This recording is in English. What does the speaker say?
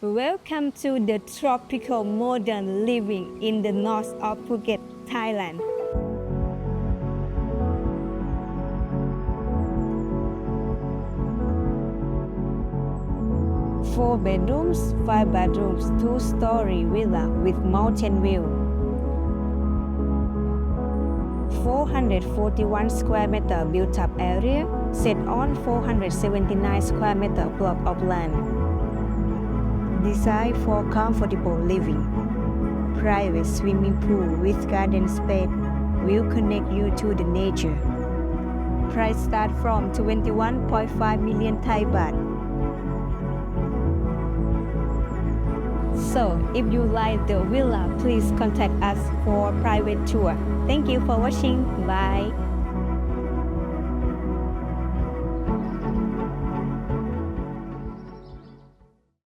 Welcome to the tropical modern living in the north of Phuket, Thailand. 4 bedrooms, 5 bedrooms, 2-story villa with mountain view. 441 square meter built up area set on 479 square meter block of land. Designed for comfortable living. Private swimming pool with garden space will connect you to the nature. Price start from 21.5 million Thai baht. So, if you like the villa, please contact us for private tour. Thank you for watching. Bye.